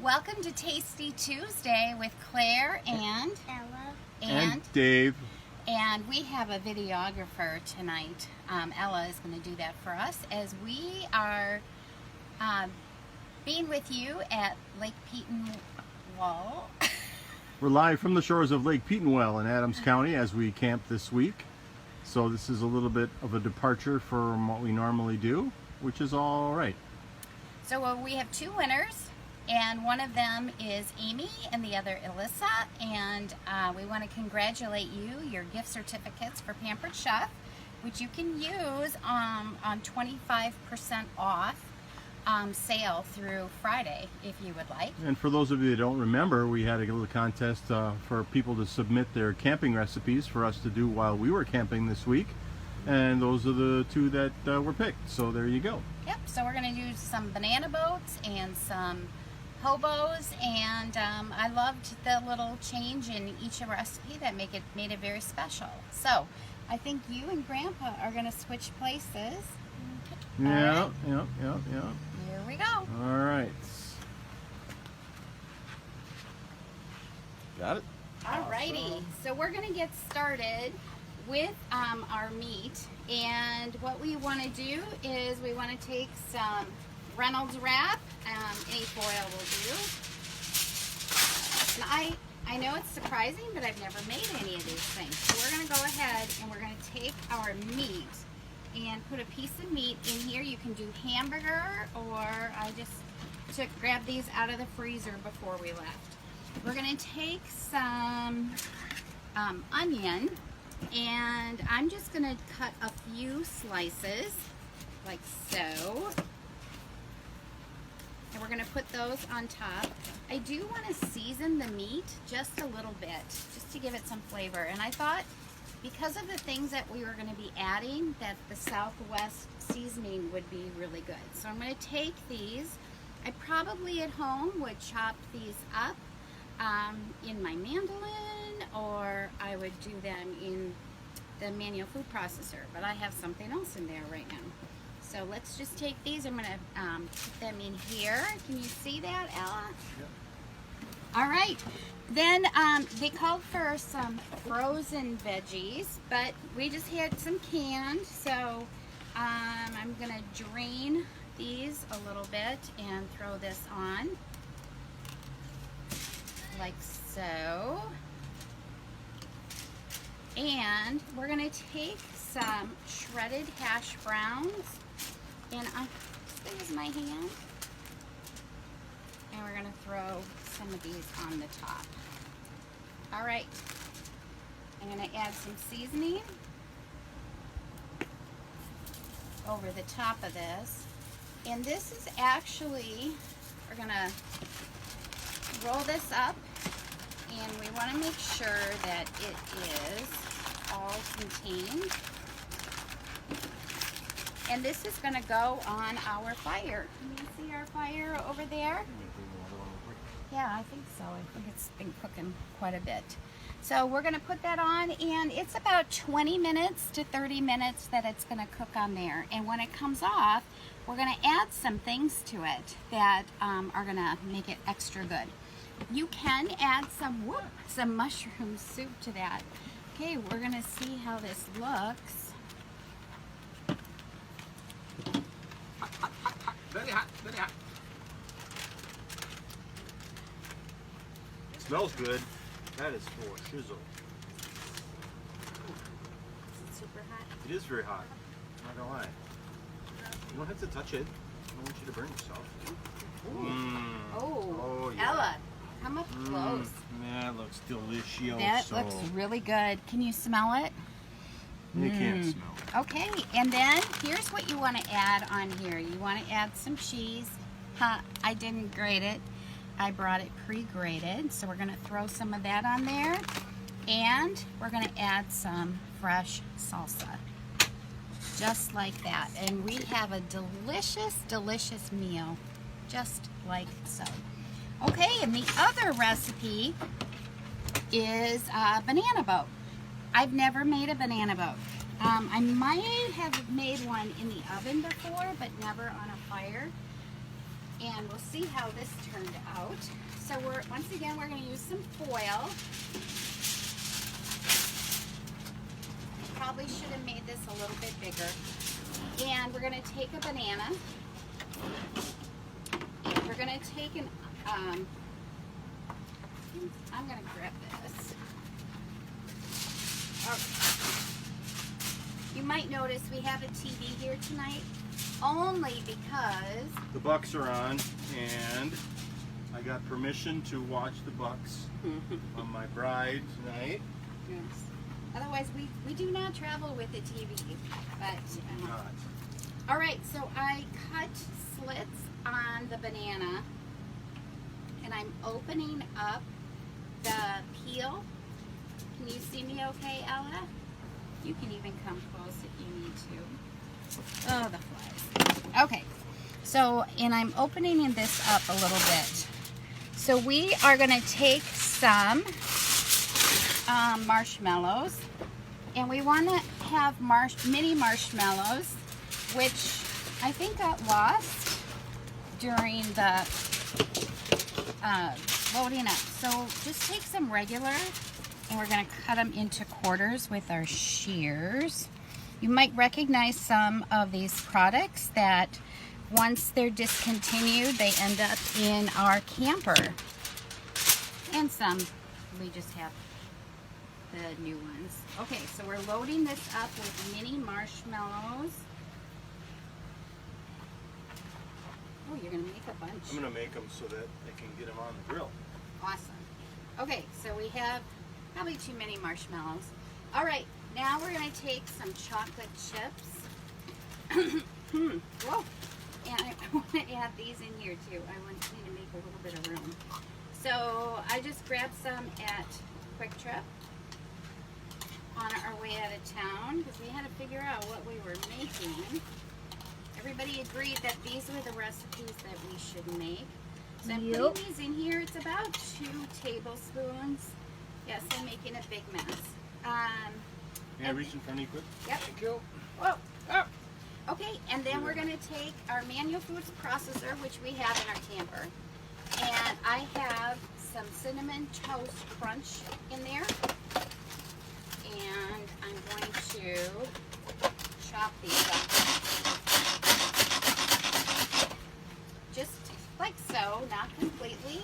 Welcome to Tasty Tuesday with Claire and Ella. and Dave. And we have a videographer tonight. Ella is going to do that for us as we are being with you at Lake Petenwall. We're live from the shores of Lake Petenwell in Adams County as we camp this week. So this is a little bit of a departure from what we normally do, which is all right. So we have two winners, and one of them is Amy and the other Alyssa, and we want to congratulate you, your gift certificates for Pampered Chef, which you can use on 25% off sale through Friday if you would like. And for those of you that don't remember, we had a little contest for people to submit their camping recipes for us to do while we were camping this week. And those are the two that were picked, so there you go. Yep, so we're going to do some banana boats and some hobos, and I loved the little change in each recipe that made it very special. So I think you and Grandpa are going to switch places. Yeah. Here we go. All right. Got it? Alrighty, so we're going to get started with our meat, and what we want to do is we want to take some Reynolds wrap, any foil will do. And I know it's surprising, but I've never made any of these things. So we're going to go ahead and we're going to take our meat and put a piece of meat in here. You can do hamburger, or I just grabbed these out of the freezer before we left. We're going to take some onion, and I'm just going to cut a few slices like so. And we're going to put those on top. I do want to season the meat just a little bit, just to give it some flavor. And I thought, because of the things that we were going to be adding, that the Southwest seasoning would be really good. So I'm going to take these. I probably at home would chop these up in my mandolin, or I would do them in the manual food processor, but I have something else in there right now. So let's just take these. I'm going to put them in here. Can you see that, Ella? Yep. All right. Then they called for some frozen veggies, but we just had some canned. So I'm going to drain these a little bit and throw this on like so. And we're going to take some shredded hash browns, and as big as my hand, and we're going to throw some of these on the top. All right, I'm going to add some seasoning over the top of this, and this is actually, we're going to roll this up, and we want to make sure that it is all contained. And this is going to go on our fire. Can you see our fire over there? Yeah, I think so. I think it's been cooking quite a bit. So we're going to put that on, and it's about 20 minutes to 30 minutes that it's going to cook on there. And when it comes off, we're going to add some things to it that are going to make it extra good. You can add some mushroom soup to that. Okay, we're going to see how this looks. Very hot, very hot. It smells good. That is for shizzle. Is it super hot? It is very hot. I'm not gonna lie. You don't have to touch it. I don't want you to burn yourself. Oh, yeah. Ella, come up close. That looks delicious. That looks really good. Can you smell it? You can't smell it. Okay, and then here's what you want to add on here. You want to add some cheese. I didn't grate it. I brought it pre-grated, so we're going to throw some of that on there, and we're going to add some fresh salsa, just like that. And we have a delicious, delicious meal, just like so. Okay, and the other recipe is a banana boat. I've never made a banana boat. I might have made one in the oven before, but never on a fire. And we'll see how this turned out. out. So once again, we're going to use some foil. Probably should have made this a little bit bigger. And we're going to take a banana. And we're going to take an, I'm going to grab this. You might notice we have a TV here tonight, only because The Bucks are on, and I got permission to watch the Bucks on my bride tonight. yes. Otherwise, we do not travel with a TV. But Not. all right, so I cut slits on the banana, and I'm opening up the peel. Can you see me okay, Ella? You can even come close if you need to. Oh, the flies. Okay, so, and I'm opening this up a little bit. So we are going to take some marshmallows, and we want to have mini marshmallows, which I think got lost during the loading up. So just take some regular, and we're going to cut them into quarters with our shears. You might recognize some of these products that once they're discontinued, they end up in our camper. And some we just have the new ones. Okay, so we're loading this up with mini marshmallows. Oh, you're going to make a bunch. I'm going to make them so that I can get them on the grill. Awesome. Okay, so we have probably too many marshmallows. All right, now we're going to take some chocolate chips. Whoa. And I want to add these in here too. I want to make a little bit of room. So I just grabbed some at Quick Trip on our way out of town because we had to figure out what we were making. Everybody agreed that these were the recipes that we should make. So I'm putting these in here. It's about 2 tablespoons. Yes, I'm making a big mess. Can I reach in front of you quick? Yep. Thank you. Whoa. Oh. Okay, and then we're going to take our manual foods processor, which we have in our camper. And I have some cinnamon toast crunch in there. And I'm going to chop these up. Just like so, not completely.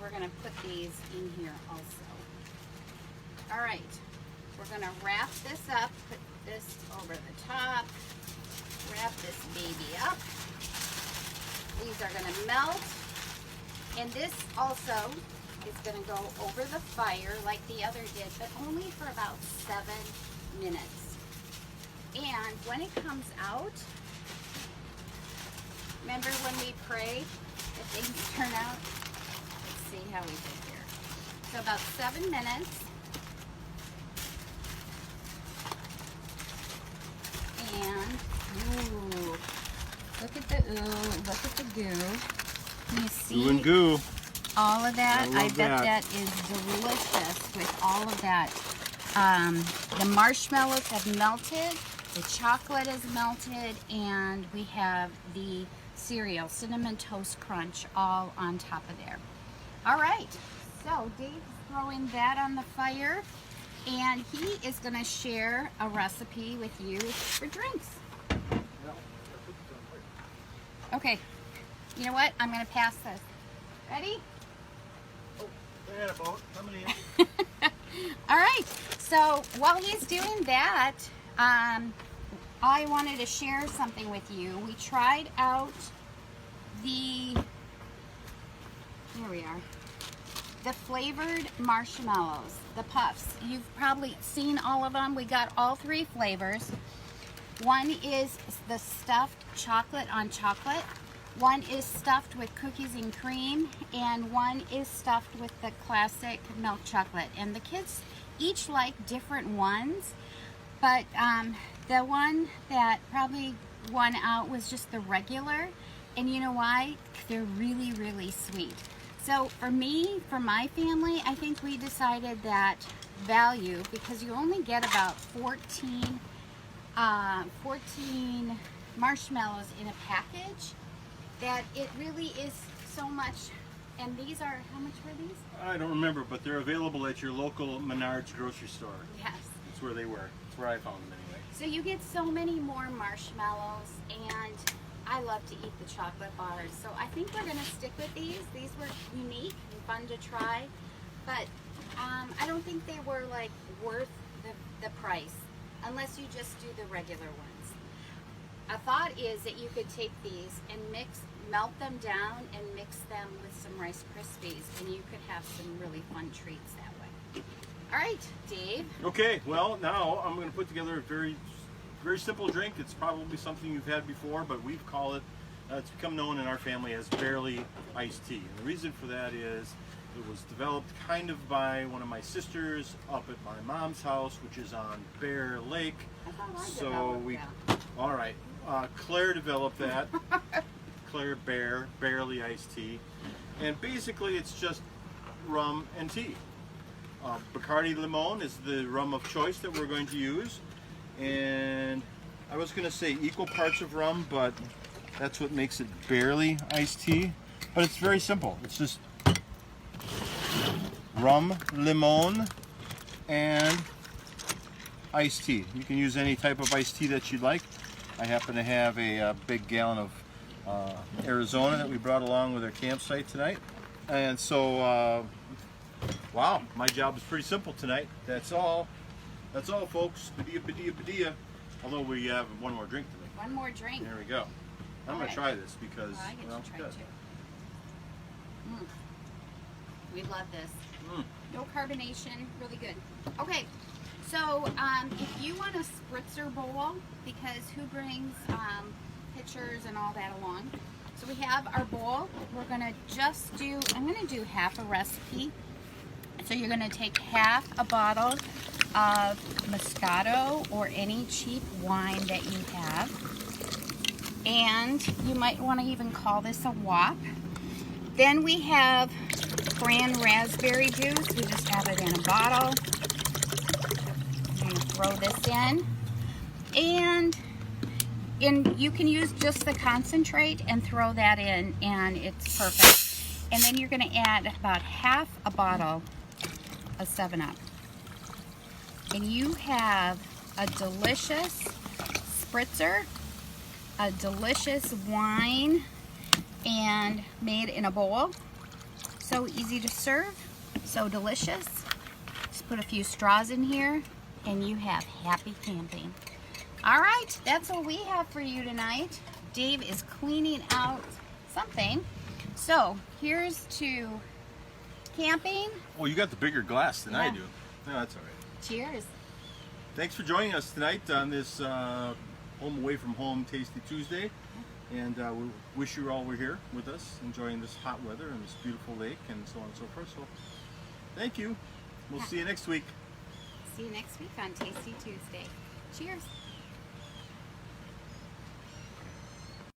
We're going to put these in here also. All right, we're going to wrap this up, put this over the top, wrap this baby up. These are going to melt, and this also is going to go over the fire like the other did, but only for about 7 minutes. And when it comes out, remember when we pray that things turn out? Let's see how we did here. So about 7 minutes. And, ooh, look at the ooh, look at the goo. Can you see Goo and goo. all of that? I I love bet that. that is delicious with all of that. The marshmallows have melted, the chocolate is melted, and we have the cereal, Cinnamon Toast Crunch, all on top of there. All right, so Dave's throwing that on the fire. And he is going to share a recipe with you for drinks. Okay, you know what? I'm going to pass this. Ready? Oh, I had a boat. Coming in. All right, so while he's doing that, I wanted to share something with you. We tried out the, here we are, the flavored marshmallows, the puffs. You've probably seen all of them. We got all 3 flavors. One is the stuffed chocolate on chocolate. One is stuffed with cookies and cream, and one is stuffed with the classic milk chocolate. And the kids each like different ones, but the one that probably won out was just the regular. And you know why? They're really, really sweet. So for me, for my family, I think we decided that value, because you only get about 14 marshmallows in a package, that it really is so much And these are, how much were these? I don't remember, but they're available at your local Menards grocery store. Yes. That's where they were. That's where I found them anyway. So you get so many more marshmallows, and I love to eat the chocolate bars. So I think we're going to stick with these. These were unique and fun to try, but I don't think they were like worth the price unless you just do the regular ones. A thought is that you could take these and melt them down and mix them with some Rice Krispies, and you could have some really fun treats that way. All right, Dave. Okay, well now I'm going to put together a very, very simple drink. It's probably something you've had before, but we call it, it's become known in our family as barely iced tea. And the reason for that is it was developed kind of by one of my sisters up at my mom's house, which is on Bear Lake. I thought I So developed we, that. all right, Claire developed that. Claire barely iced tea, and basically it's just rum and tea. Bacardi Limon is the rum of choice that we're going to use, and I was going to say equal parts of rum, but that's what makes it barely iced tea. But it's very simple. It's just rum, limon, and iced tea. You can use any type of iced tea that you'd like. I happen to have a big gallon of Arizona that we brought along with our campsite tonight. And so, wow, my job is pretty simple tonight. That's all. That's all, folks. Padilla, padilla, padilla. Although we have one more drink to make. One more drink. There we go. I'm going to try this because, I get well, to try good. too. We love this. No carbonation, really good. Okay, so if you want a spritzer bowl, because who brings pitchers and all that along? So we have our bowl. We're gonna just do, I'm gonna do half a recipe. So you're gonna take half a bottle of Moscato or any cheap wine that you have. And you might wanna even call this a wop. Then we have cran raspberry juice. We just have it in a bottle. I'm gonna throw this in. And you can use just the concentrate and throw that in, and it's perfect. And then you're gonna add about half a bottle of 7-Up. And you have a delicious spritzer, a delicious wine, and made in a bowl. So easy to serve, so delicious. Just put a few straws in here and you have happy camping. All right, that's what we have for you tonight. Dave is cleaning out something. So here's to camping. Well, you got the bigger glass than I Yeah. do. No, that's all right. Cheers. Thanks for joining us tonight on this Home Away from Home Tasty Tuesday. And we wish you all were here with us, enjoying this hot weather and this beautiful lake and so on and so forth. So thank you. We'll see you next week. See you next week on Tasty Tuesday. Cheers.